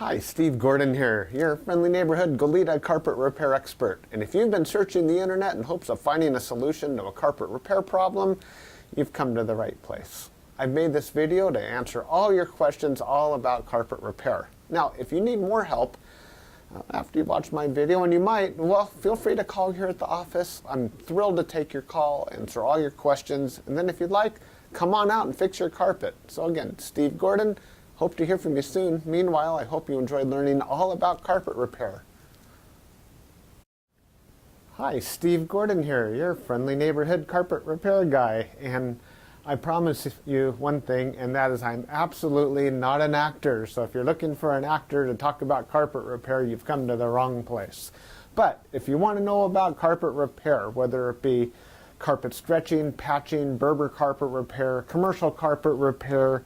Hi, Steve Gordon here, your friendly neighborhood Goleta carpet repair expert. And if you've been searching the internet in hopes of finding a solution to a carpet repair problem, you've come to the right place. I've made this video to answer all your questions all about carpet repair. Now, if you need more help after you've watched my video, and you might, well, feel free to call here at the office. I'm thrilled to take your call, answer all your questions, and then if you'd like, come on out and fix your carpet. So again, Steve Gordon. Hope to hear from you soon. Meanwhile, I hope you enjoyed learning all about carpet repair. Hi, Steve Gordon here, your friendly neighborhood carpet repair guy. And I promise you one thing, and that is I'm absolutely not an actor. So if you're looking for an actor to talk about carpet repair, you've come to the wrong place. But if you want to know about carpet repair, whether it be carpet stretching, patching, Berber carpet repair, commercial carpet repair,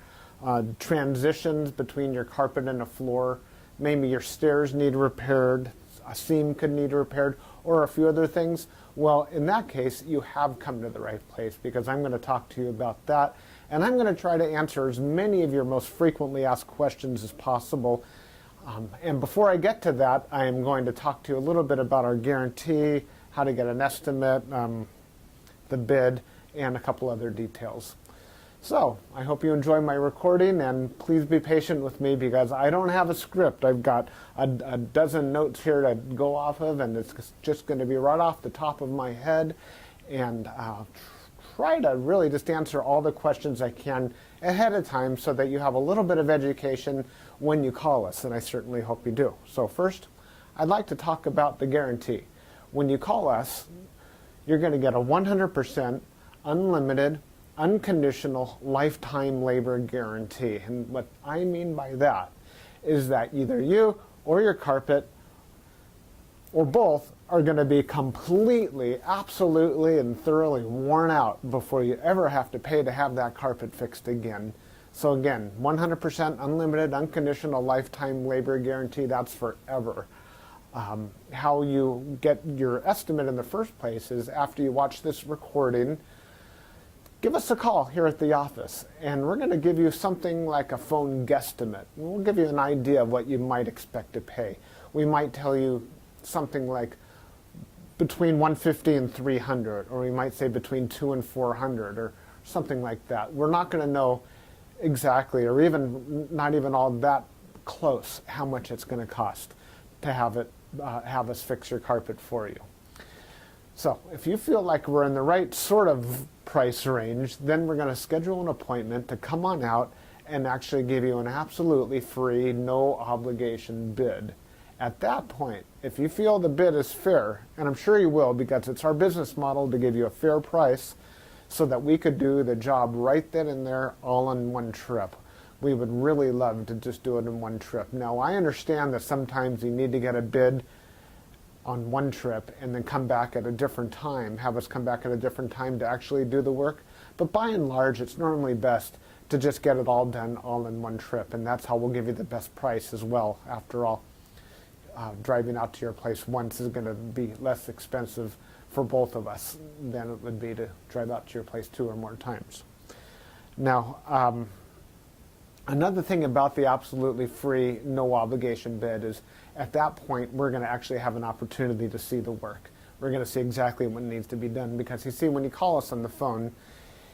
transitions between your carpet and a floor, maybe your stairs need repaired, a seam could need repaired, or a few other things, well, in that case, you have come to the right place, because I'm going to talk to you about that, and I'm going to try to answer as many of your most frequently asked questions as possible. And before I get to that, I am going to talk to you a little bit about our guarantee, how to get an estimate, the bid, and a couple other details. So, I hope you enjoy my recording, and please be patient with me because I don't have a script. I've got a dozen notes here to go off of, and it's just going to be right off the top of my head, and I'll try to really just answer all the questions I can ahead of time so that you have a little bit of education when you call us, and I certainly hope you do. So first, I'd like to talk about the guarantee. When you call us, you're going to get a 100% unlimited unconditional lifetime labor guarantee. And what I mean by that is that either you or your carpet or both are going to be completely, absolutely, and thoroughly worn out before you ever have to pay to have that carpet fixed again. So again, 100% unlimited unconditional lifetime labor guarantee, that's forever. How you get your estimate in the first place is after you watch this recording, give us a call here at the office, and we're going to give you something like a phone guesstimate. We'll give you an idea of what you might expect to pay. We might tell you something like between $150 and $300, or we might say between $200 and $400, or something like that. We're not going to know exactly, or even not even all that close, how much it's going to cost to have us fix your carpet for you. So if you feel like we're in the right sort of price range, then we're going to schedule an appointment to come on out and actually give you an absolutely free, no obligation bid. At that point, if you feel the bid is fair, and I'm sure you will because it's our business model to give you a fair price so that we could do the job right then and there all in one trip. We would really love to just do it in one trip. Now, I understand that sometimes you need to get a bid on one trip and then come back at a different time, have us come back at a different time to actually do the work. But by and large, it's normally best to just get it all done all in one trip, and that's how we'll give you the best price as well. After all, driving out to your place once is going to be less expensive for both of us than it would be to drive out to your place 2 or more times. Now, another thing about the absolutely free, no obligation bid is at that point, we're going to actually have an opportunity to see the work. We're going to see exactly what needs to be done because you see, when you call us on the phone,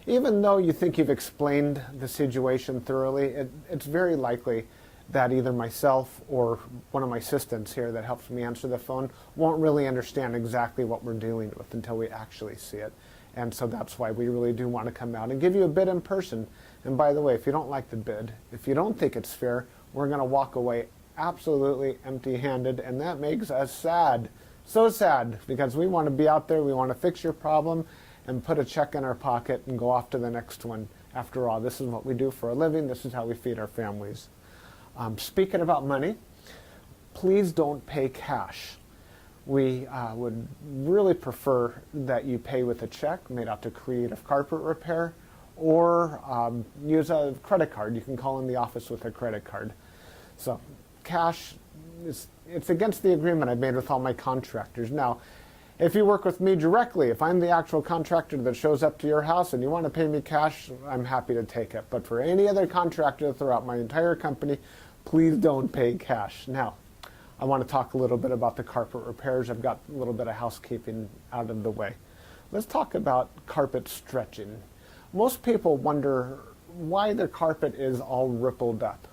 even though you think you've explained the situation thoroughly, it's very likely that either myself or one of my assistants here that helps me answer the phone won't really understand exactly what we're dealing with until we actually see it. And so that's why we really do want to come out and give you a bid in person. And by the way, if you don't like the bid, if you don't think it's fair, we're going to walk away absolutely empty-handed, and that makes us sad. So sad, because we want to be out there, we want to fix your problem and put a check in our pocket and go off to the next one. After all, this is what we do for a living. This is how we feed our families. Speaking about money, please don't pay cash. We would really prefer that you pay with a check made out to Creative Carpet Repair, or use a credit card. You can call in the office with a credit card. So cash, it's against the agreement I've made with all my contractors. Now, if you work with me directly, if I'm the actual contractor that shows up to your house and you want to pay me cash, I'm happy to take it. But for any other contractor throughout my entire company, Please don't pay cash. Now, I want to talk a little bit about the carpet repairs. I've got a little bit of housekeeping out of the way. Let's talk about carpet stretching. Most people wonder why their carpet is all rippled up.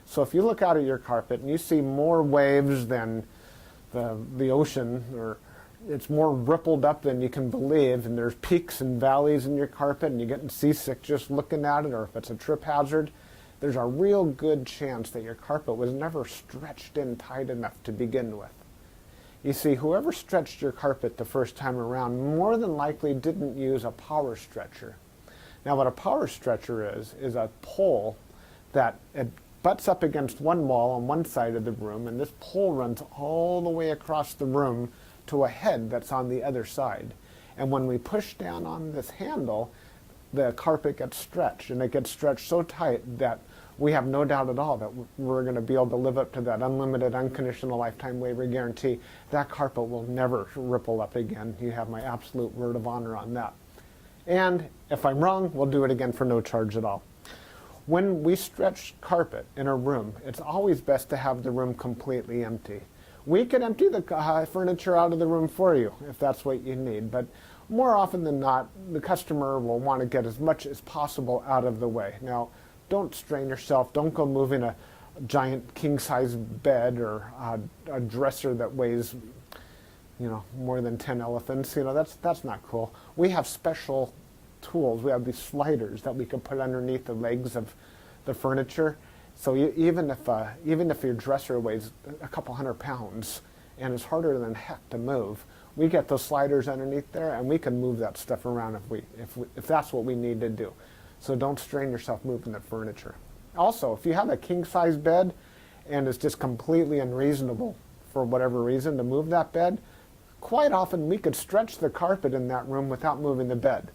So if you look out at your carpet and you see more waves than the ocean, or it's more rippled up than you can believe, and there's peaks and valleys in your carpet and you're getting seasick just looking at it, or if it's a trip hazard, there's a real good chance that your carpet was never stretched in tight enough to begin with. You see, whoever stretched your carpet the first time around more than likely didn't use a power stretcher. Now what a power stretcher is a pole that it butts up against one wall on one side of the room, and this pole runs all the way across the room to a head that's on the other side. And when we push down on this handle, the carpet gets stretched, and it gets stretched so tight that we have no doubt at all that we're going to be able to live up to that unlimited, unconditional lifetime waiver guarantee. That carpet will never ripple up again. You have my absolute word of honor on that. And if I'm wrong, we'll do it again for no charge at all. When we stretch carpet in a room, it's always best to have the room completely empty. We can empty the furniture out of the room for you if that's what you need, but more often than not, the customer will want to get as much as possible out of the way. Now, don't strain yourself. Don't go moving a giant king-size bed or a dresser that weighs, more than 10 elephants. That's not cool. We have special tools. We have these sliders that we can put underneath the legs of the furniture. So even if your dresser weighs a couple hundred pounds and is harder than heck to move, we get those sliders underneath there, and we can move that stuff around if that's what we need to do. So don't strain yourself moving the furniture. Also, if you have a king-size bed and it's just completely unreasonable for whatever reason to move that bed, quite often we could stretch the carpet in that room without moving the bed.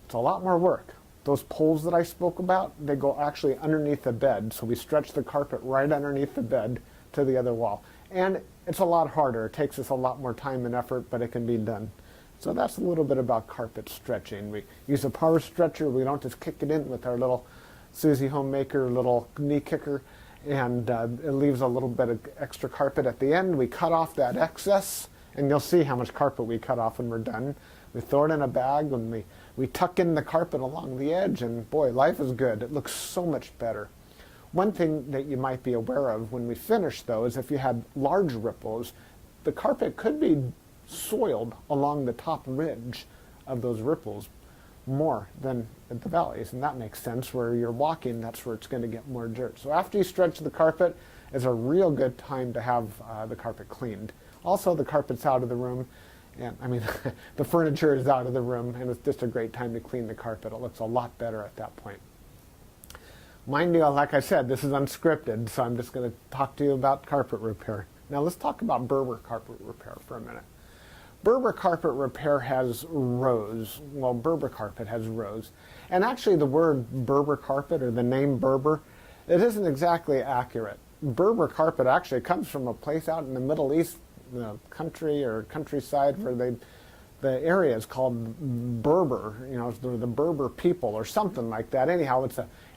It's a lot more work. Those poles that I spoke about, they go actually underneath the bed, so we stretch the carpet right underneath the bed to the other wall. And it's a lot harder. It takes us a lot more time and effort, but it can be done. So that's a little bit about carpet stretching. We use a power stretcher. We don't just kick it in with our little Susie Homemaker little knee kicker, and it leaves a little bit of extra carpet at the end. We cut off that excess, and you'll see how much carpet we cut off when we're done. We throw it in a bag, and we tuck in the carpet along the edge, and boy, life is good. It looks so much better. One thing that you might be aware of when we finish, though, is if you had large ripples, the carpet could be soiled along the top ridge of those ripples more than at the valleys, and that makes sense. Where you're walking, that's where it's going to get more dirt. So after you stretch the carpet, is a real good time to have the carpet cleaned. Also, the carpet's out of the room, and the furniture is out of the room, and it's just a great time to clean the carpet. It looks a lot better at that point. Mind you, like I said, this is unscripted, so I'm just going to talk to you about carpet repair. Now let's talk about Berber carpet repair for a minute. Berber carpet repair has rows. Well, Berber carpet has rows. And actually the word Berber carpet, or the name Berber, it isn't exactly accurate. Berber carpet actually comes from a place out in the Middle East, country or countryside, where the area is called Berber, the Berber people or something like that. Anyhow,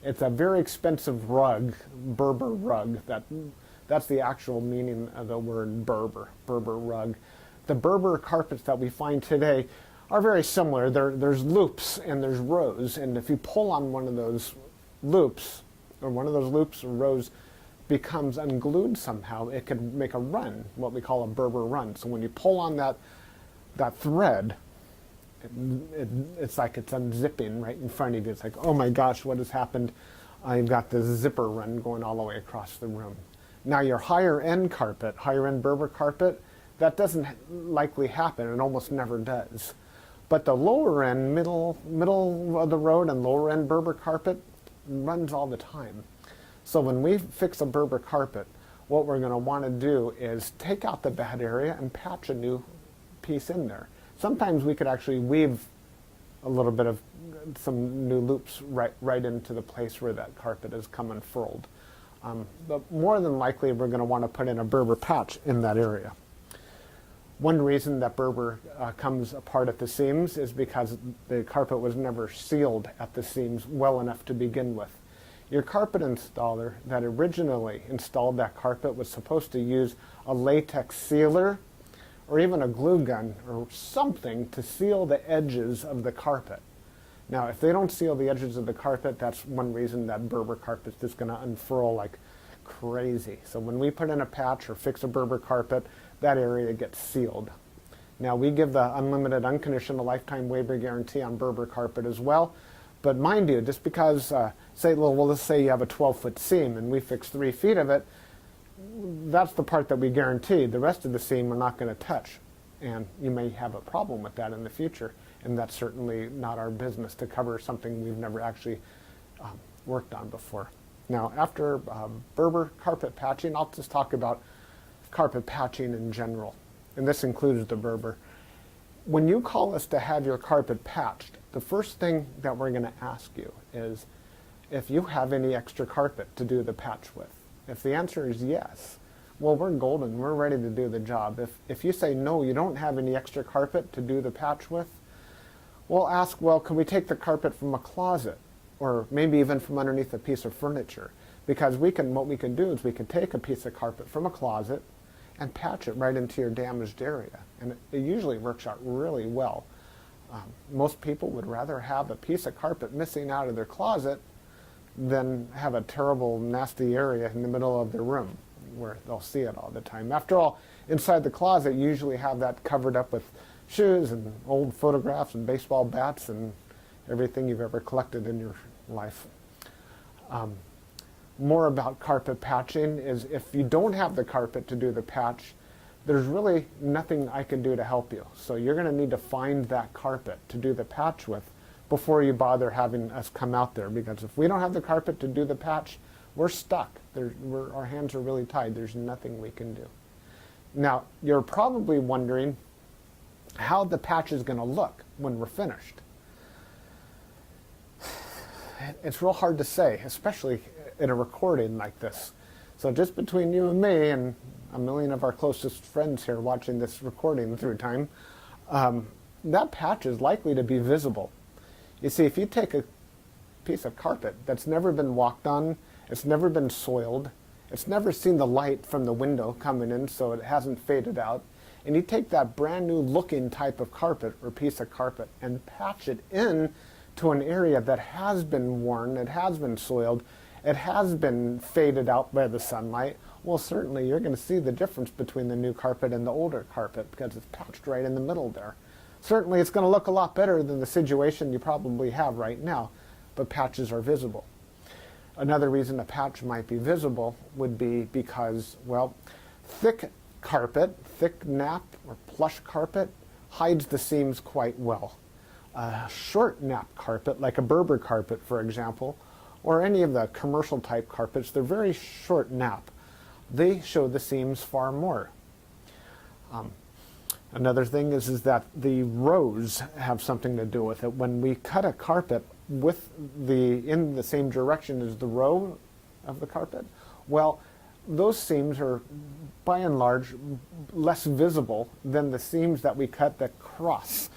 it's a very expensive rug, Berber rug. That's the actual meaning of the word Berber rug. The Berber carpets that we find today are very similar. There's loops and there's rows, and if you pull on one of those loops, or rows becomes unglued somehow, it could make a run, what we call a Berber run. So when you pull on that thread, it's like it's unzipping right in front of you. It's like, oh my gosh, what has happened? I've got this zipper run going all the way across the room. Now your higher end Berber carpet, that doesn't likely happen. It almost never does. But the lower end, middle of the road and lower end Berber carpet runs all the time. So when we fix a Berber carpet, what we're going to want to do is take out the bad area and patch a new piece in there. Sometimes we could actually weave a little bit of some new loops right into the place where that carpet is come unfurled. But more than likely, we're going to want to put in a Berber patch in that area. One reason that Berber comes apart at the seams is because the carpet was never sealed at the seams well enough to begin with. Your carpet installer that originally installed that carpet was supposed to use a latex sealer or even a glue gun or something to seal the edges of the carpet. Now, if they don't seal the edges of the carpet, that's one reason that Berber carpet is just going to unfurl like crazy. So when we put in a patch or fix a Berber carpet, that area gets sealed. Now, we give the unlimited, unconditional lifetime waiver guarantee on Berber carpet as well. But mind you, just because, let's say you have a 12-foot seam and we fix 3 feet of it, that's the part that we guarantee. The rest of the seam we're not going to touch. And you may have a problem with that in the future. And that's certainly not our business to cover something we've never actually worked on before. Now, after Berber carpet patching, I'll just talk about carpet patching in general. And this includes the Berber. When you call us to have your carpet patched, the first thing that we're going to ask you is if you have any extra carpet to do the patch with. If the answer is yes, well, we're golden. We're ready to do the job. If you say no, you don't have any extra carpet to do the patch with, we'll ask, well, can we take the carpet from a closet or maybe even from underneath a piece of furniture? Because what we can do is we can take a piece of carpet from a closet and patch it right into your damaged area. And it usually works out really well. Most people would rather have a piece of carpet missing out of their closet than have a terrible, nasty area in the middle of their room where they'll see it all the time. After all, inside the closet, you usually have that covered up with shoes and old photographs and baseball bats and everything you've ever collected in your life. More about carpet patching is if you don't have the carpet to do the patch, there's really nothing I can do to help you. So you're going to need to find that carpet to do the patch with before you bother having us come out there. Because if we don't have the carpet to do the patch, we're stuck. Our hands are really tied. There's nothing we can do. Now, you're probably wondering how the patch is going to look when we're finished. It's real hard to say, especially in a recording like this. So just between you and me and a million of our closest friends here watching this recording through time, that patch is likely to be visible. You see, if you take a piece of carpet that's never been walked on, it's never been soiled, it's never seen the light from the window coming in so it hasn't faded out, and you take that brand new looking type of carpet or piece of carpet and patch it in to an area that has been worn, it has been soiled, it has been faded out by the sunlight, well, certainly you're going to see the difference between the new carpet and the older carpet because it's patched right in the middle there. Certainly it's going to look a lot better than the situation you probably have right now, but patches are visible. Another reason a patch might be visible would be because, well, thick carpet, thick nap or plush carpet hides the seams quite well. A short nap carpet, like a Berber carpet, for example, or any of the commercial type carpets, they're very short nap. They show the seams far more. Another thing is that the rows have something to do with it. When we cut a carpet in the same direction as the row of the carpet, well, those seams are by and large less visible than the seams that we cut that cross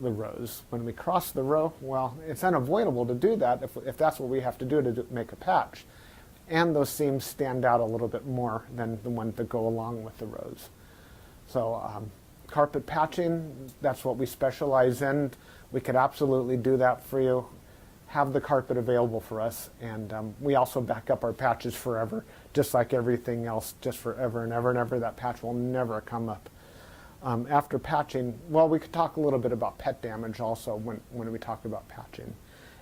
the rows. When we cross the row, well, it's unavoidable to do that if that's what we have to do to make a patch. And those seams stand out a little bit more than the ones that go along with the rows. So carpet patching, that's what we specialize in. We could absolutely do that for you. Have the carpet available for us, and we also back up our patches forever, just like everything else, just forever and ever and ever. That patch will never come up. After patching, well, we could talk a little bit about pet damage also when we talk about patching.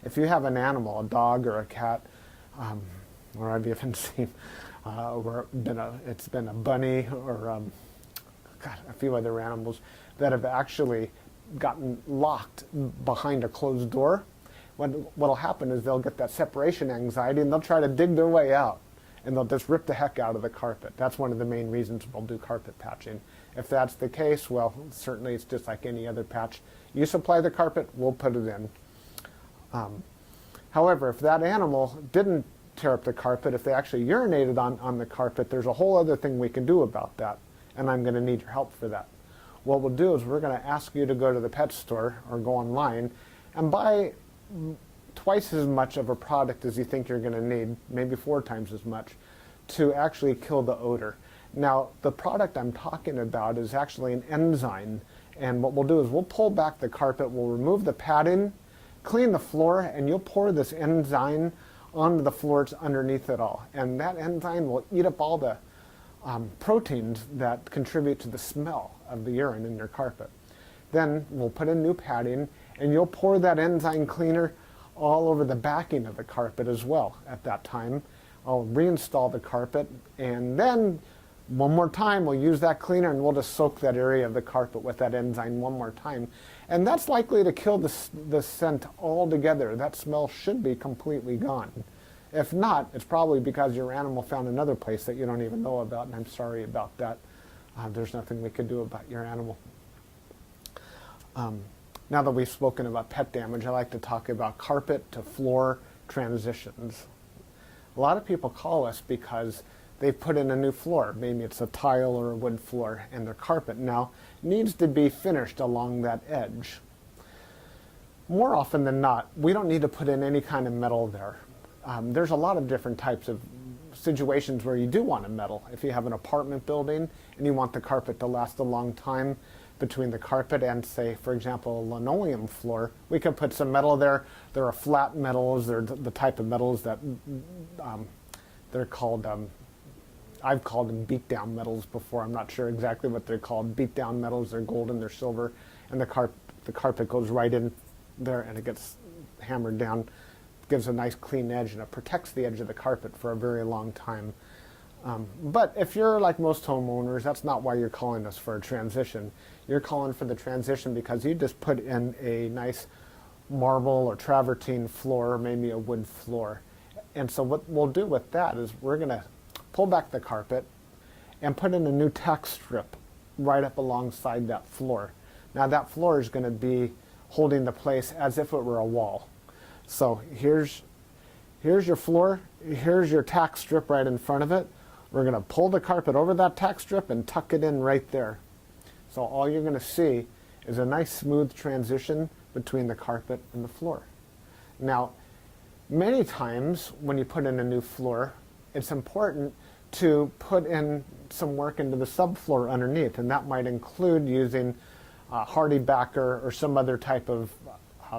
If you have an animal, a dog or a cat, or I've even seen it's been a bunny or a few other animals that have actually gotten locked behind a closed door. What'll happen is they'll get that separation anxiety and they'll try to dig their way out and they'll just rip the heck out of the carpet. That's one of the main reasons we'll do carpet patching. If that's the case, well, certainly it's just like any other patch. You supply the carpet, we'll put it in. However, if that animal didn't tear up the carpet, if they actually urinated on the carpet, there's a whole other thing we can do about that, and I'm going to need your help for that. What we'll do is we're going to ask you to go to the pet store or go online and buy twice as much of a product as you think you're going to need, maybe 4 times as much, to actually kill the odor. Now, the product I'm talking about is actually an enzyme, and what we'll do is we'll pull back the carpet, we'll remove the padding, clean the floor, and you'll pour this enzyme onto the floors underneath it all. And that enzyme will eat up all the proteins that contribute to the smell of the urine in your carpet. Then we'll put in new padding, and you'll pour that enzyme cleaner all over the backing of the carpet as well at that time. I'll reinstall the carpet, and then one more time we'll use that cleaner, and we'll just soak that area of the carpet with that enzyme one more time. And that's likely to kill the scent altogether. That smell should be completely gone. If not, it's probably because your animal found another place that you don't even know about, and I'm sorry about that. There's nothing we could do about your animal. Now that we've spoken about pet damage, I like to talk about carpet to floor transitions. A lot of people call us because they put in a new floor. Maybe it's a tile or a wood floor, and their carpet now needs to be finished along that edge. More often than not, we don't need to put in any kind of metal there. There's a lot of different types of situations where you do want a metal. If you have an apartment building and you want the carpet to last a long time between the carpet and, say, for example, a linoleum floor, we can put some metal there. There are flat metals. They're the type of metals that they're called, I've called them beat-down metals before. I'm not sure exactly what they're called. Beat-down metals, they're golden, they're silver, and the carpet goes right in there and it gets hammered down. Gives a nice clean edge, and it protects the edge of the carpet for a very long time. But if you're like most homeowners, that's not why you're calling us for a transition. You're calling for the transition because you just put in a nice marble or travertine floor, or maybe a wood floor. And so what we'll do with that is we're going to pull back the carpet and put in a new tack strip right up alongside that floor. Now that floor is going to be holding the place as if it were a wall. So here's your floor, here's your tack strip right in front of it. We're going to pull the carpet over that tack strip and tuck it in right there. So all you're going to see is a nice smooth transition between the carpet and the floor. Now, many times when you put in a new floor, it's important to put in some work into the subfloor underneath, and that might include using hardy backer or some other type of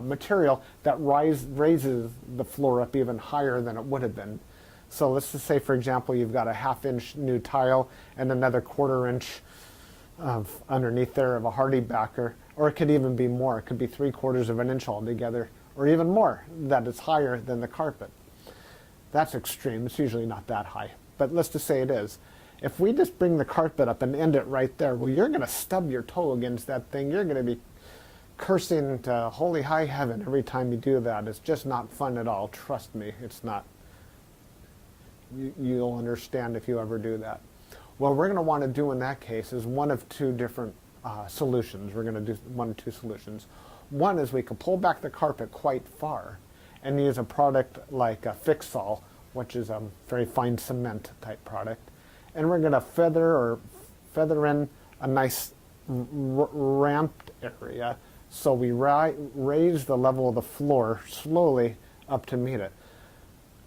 material that raises the floor up even higher than it would have been. So let's just say, for example, you've got a 1/2 inch new tile and another 1/4 inch of underneath there of a hardy backer, or it could even be more. It could be 3/4 of an inch altogether, or even more, that is higher than the carpet. That's extreme. It's usually not that high, but let's just say it is. If we just bring the carpet up and end it right there, well, you're going to stub your toe against that thing. You're going to be cursing to holy high heaven every time you do that. It's just not fun at all. Trust me, it's not. You'll understand if you ever do that. What we're going to want to do in that case is one of two different solutions. We're going to do one of two solutions. One is we can pull back the carpet quite far and use a product like a Fix-All, which is a very fine cement type product. And we're going to feather in a nice ramped area, so we raise the level of the floor slowly up to meet it.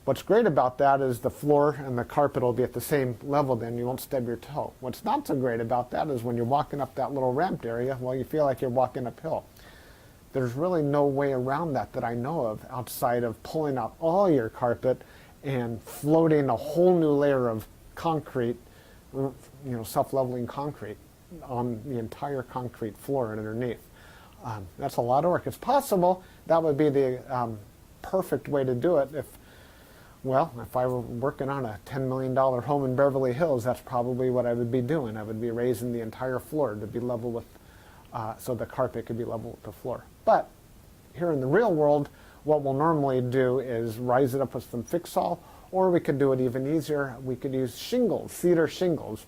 What's great about that is the floor and the carpet will be at the same level, then you won't stub your toe. What's not so great about that is when you're walking up that little ramped area, well, you feel like you're walking uphill. There's really no way around that I know of outside of pulling out all your carpet and floating a whole new layer of concrete, self-leveling concrete on the entire concrete floor and underneath. That's a lot of work. It's possible that would be the perfect way to do it if I were working on a $10 million home in Beverly Hills. That's probably what I would be doing. I would be raising the entire floor to be level with, so the carpet could be level with the floor. But here in the real world, what we'll normally do is rise it up with some Fix-All, or we could do it even easier. We could use shingles, cedar shingles.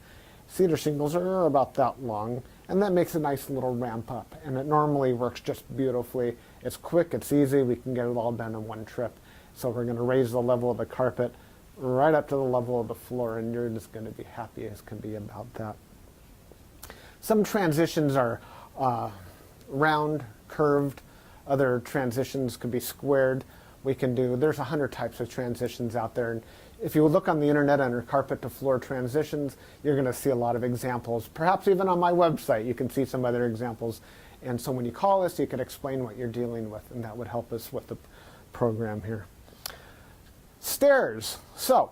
Cedar shingles are about that long, and that makes a nice little ramp up, and it normally works just beautifully. It's quick, it's easy, we can get it all done in one trip. So we're going to raise the level of the carpet right up to the level of the floor, and you're just going to be happy as can be about that. Some transitions are round, curved. Other transitions could be squared. We can do, there's 100 types of transitions out there. And if you look on the internet under carpet to floor transitions, you're going to see a lot of examples. Perhaps even on my website, you can see some other examples. And so when you call us, you can explain what you're dealing with, and that would help us with the program here. Stairs. So,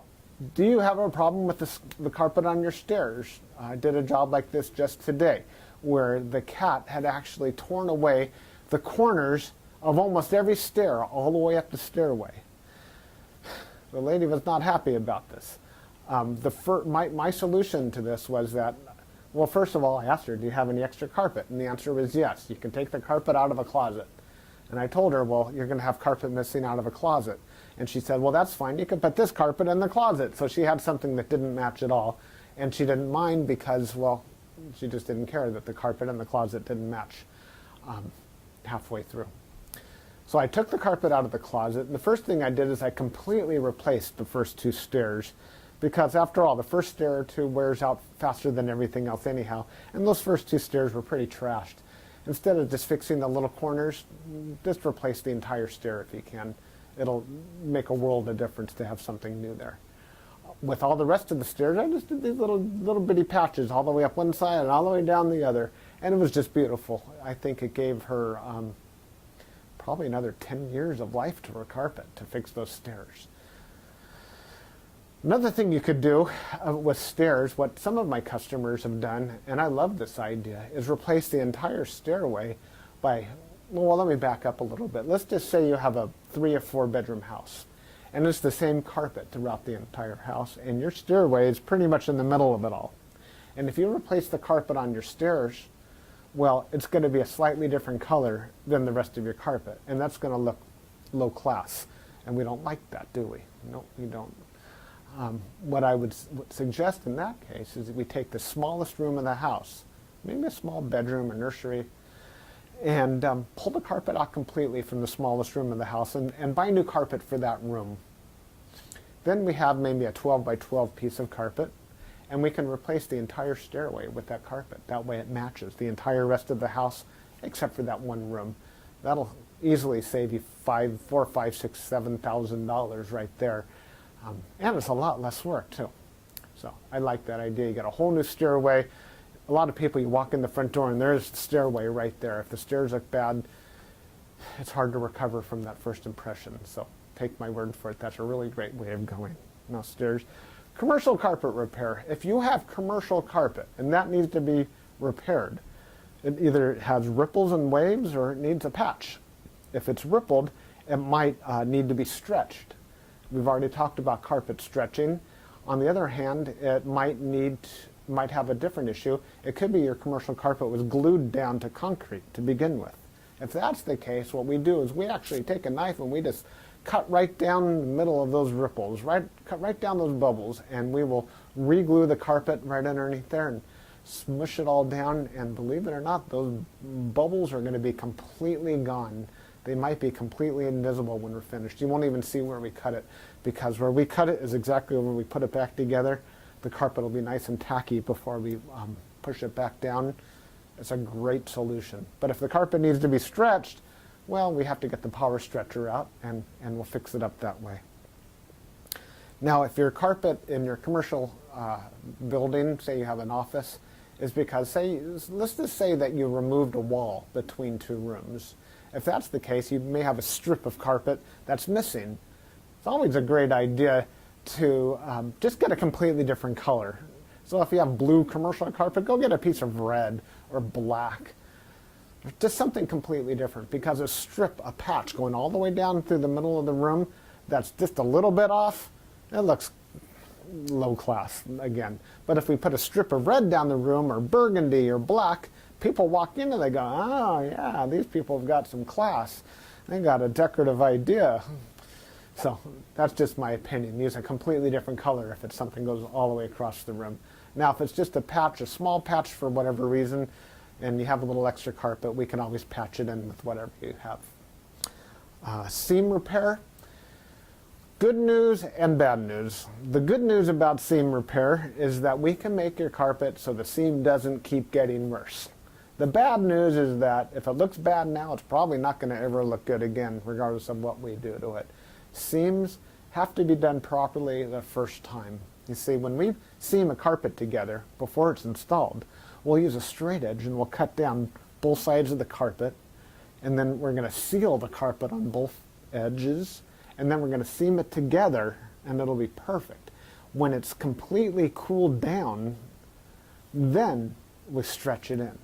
do you have a problem with the carpet on your stairs? I did a job like this just today, where the cat had actually torn away the corners of almost every stair all the way up the stairway. The lady was not happy about this. My solution to this was that, well, first of all, I asked her, do you have any extra carpet? And the answer was yes. You can take the carpet out of a closet. And I told her, well, you're going to have carpet missing out of a closet. And she said, well, that's fine. You can put this carpet in the closet. So she had something that didn't match at all. And she didn't mind because, well, she just didn't care that the carpet in the closet didn't match halfway through. So I took the carpet out of the closet, and the first thing I did is I completely replaced the first two stairs, because after all, the first stair or two wears out faster than everything else anyhow, and those first two stairs were pretty trashed. Instead of just fixing the little corners, just replace the entire stair if you can. It'll make a world of difference to have something new there. With all the rest of the stairs, I just did these little bitty patches all the way up one side and all the way down the other, and it was just beautiful. I think it gave her probably another 10 years of life to her carpet to fix those stairs. Another thing you could do with stairs, what some of my customers have done, and I love this idea, is replace the entire stairway by, well, let me back up a little bit. Let's just say you have a 3 or 4 bedroom house, and it's the same carpet throughout the entire house, and your stairway is pretty much in the middle of it all. And if you replace the carpet on your stairs, well, it's going to be a slightly different color than the rest of your carpet, and that's going to look low class, and we don't like that, do we? No, we don't. What I would suggest in that case is that we take the smallest room in the house, maybe a small bedroom or nursery, and pull the carpet out completely from the smallest room in the house and buy new carpet for that room. Then we have maybe a 12 by 12 piece of carpet, and we can replace the entire stairway with that carpet. That way it matches the entire rest of the house except for that one room. That'll easily save you $4,000, $5,000, $6,000, $7,000 right there. And it's a lot less work too. So I like that idea. You get a whole new stairway. A lot of people, you walk in the front door and there's the stairway right there. If the stairs look bad, it's hard to recover from that first impression. So take my word for it. That's a really great way of going. Now stairs. Commercial carpet repair. If you have commercial carpet and that needs to be repaired, it either has ripples and waves or it needs a patch. If it's rippled, it might need to be stretched. We've already talked about carpet stretching. On the other hand, it might have a different issue. It could be your commercial carpet was glued down to concrete to begin with. If that's the case, what we do is we actually take a knife and we just cut right down the middle of those ripples, cut right down those bubbles, and we will re-glue the carpet right underneath there and smush it all down, and believe it or not, those bubbles are going to be completely gone. They might be completely invisible when we're finished. You won't even see where we cut it, because where we cut it is exactly where we put it back together. The carpet will be nice and tacky before we push it back down. It's a great solution. But if the carpet needs to be stretched, well, we have to get the power stretcher out, and we'll fix it up that way. Now, if your carpet in your commercial building, say you have an office, is because, let's just say that you removed a wall between two rooms. If that's the case, you may have a strip of carpet that's missing. It's always a great idea to just get a completely different color. So if you have blue commercial carpet, go get a piece of red or black. Just something completely different, because a patch going all the way down through the middle of the room that's just a little bit off, it looks low class again. But if we put a strip of red down the room, or burgundy or black, people walk in and they go, oh yeah, these people have got some class. They got a decorative idea. So that's just my opinion. Use a completely different color if it's something goes all the way across the room. Now if it's just a patch, a small patch for whatever reason, and you have a little extra carpet, we can always patch it in with whatever you have. Seam repair. Good news and bad news. The good news about seam repair is that we can make your carpet so the seam doesn't keep getting worse. The bad news is that if it looks bad now, it's probably not going to ever look good again, regardless of what we do to it. Seams have to be done properly the first time. You see, when we seam a carpet together before it's installed, we'll use a straight edge and we'll cut down both sides of the carpet, and then we're going to seal the carpet on both edges, and then we're going to seam it together, and it'll be perfect. When it's completely cooled down, then we stretch it in.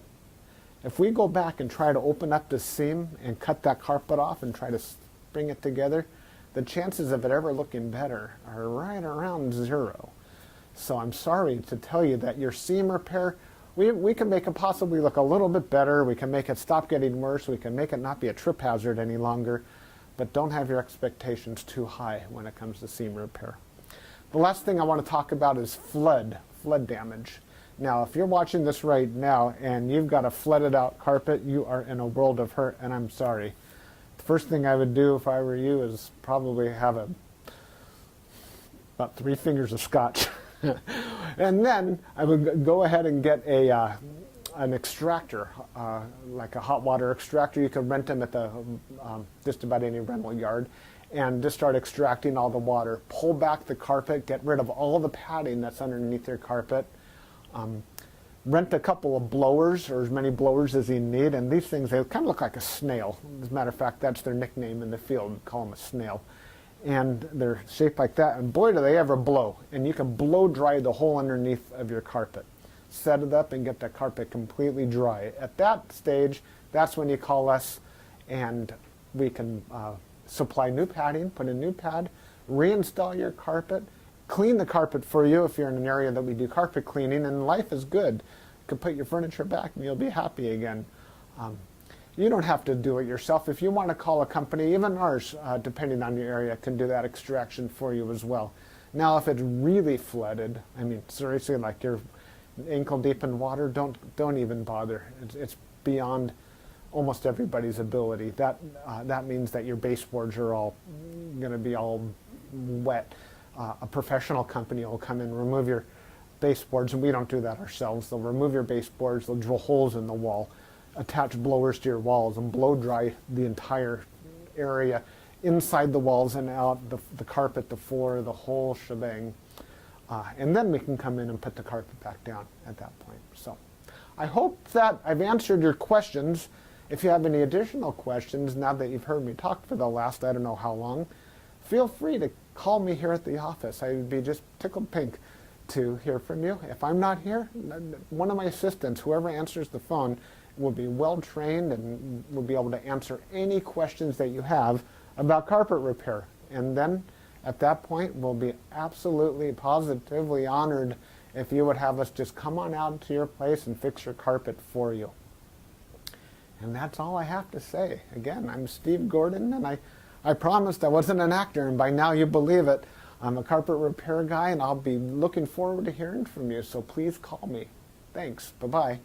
If we go back and try to open up the seam and cut that carpet off and try to bring it together, the chances of it ever looking better are right around 0. So I'm sorry to tell you that your seam repair, we can make it possibly look a little bit better. We can make it stop getting worse. We can make it not be a trip hazard any longer. But don't have your expectations too high when it comes to seam repair. The last thing I want to talk about is flood damage. Now, if you're watching this right now and you've got a flooded out carpet, you are in a world of hurt, and I'm sorry. The first thing I would do if I were you is probably have about 3 fingers of scotch. And then I would go ahead and get an extractor, like a hot water extractor. You can rent them at the just about any rental yard, and just start extracting all the water. Pull back the carpet, get rid of all the padding that's underneath your carpet. Rent a couple of blowers, or as many blowers as you need, and these things, they kind of look like a snail. As a matter of fact, that's their nickname in the field. We call them a snail. And they're shaped like that, and boy do they ever blow. And you can blow dry the whole underneath of your carpet. Set it up and get the carpet completely dry. At that stage, that's when you call us, and we can supply new padding, put a new pad, reinstall your carpet, clean the carpet for you if you're in an area that we do carpet cleaning, and life is good. You can put your furniture back and you'll be happy again. You don't have to do it yourself. If you want to call a company, even ours, depending on your area, can do that extraction for you as well. Now, if it's really flooded, I mean, seriously, like you're ankle deep in water, don't even bother. It's beyond almost everybody's ability. That means that your baseboards are all going to be all wet. A professional company will come in, remove your baseboards, and we don't do that ourselves. They'll remove your baseboards, they'll drill holes in the wall, attach blowers to your walls, and blow dry the entire area, inside the walls and out, the carpet, the floor, the whole shebang. And then we can come in and put the carpet back down at that point. So I hope that I've answered your questions. If you have any additional questions, now that you've heard me talk for the last I don't know how long, feel free to call me here at the office. I would be just tickled pink to hear from you. If I'm not here, one of my assistants, whoever answers the phone, will be well trained and will be able to answer any questions that you have about carpet repair. And then at that point, we'll be absolutely positively honored if you would have us just come on out to your place and fix your carpet for you. And that's all I have to say. Again, I'm Steve Gordon, and I promised I wasn't an actor, and by now you believe it. I'm a carpet repair guy, and I'll be looking forward to hearing from you, so please call me. Thanks. Bye-bye.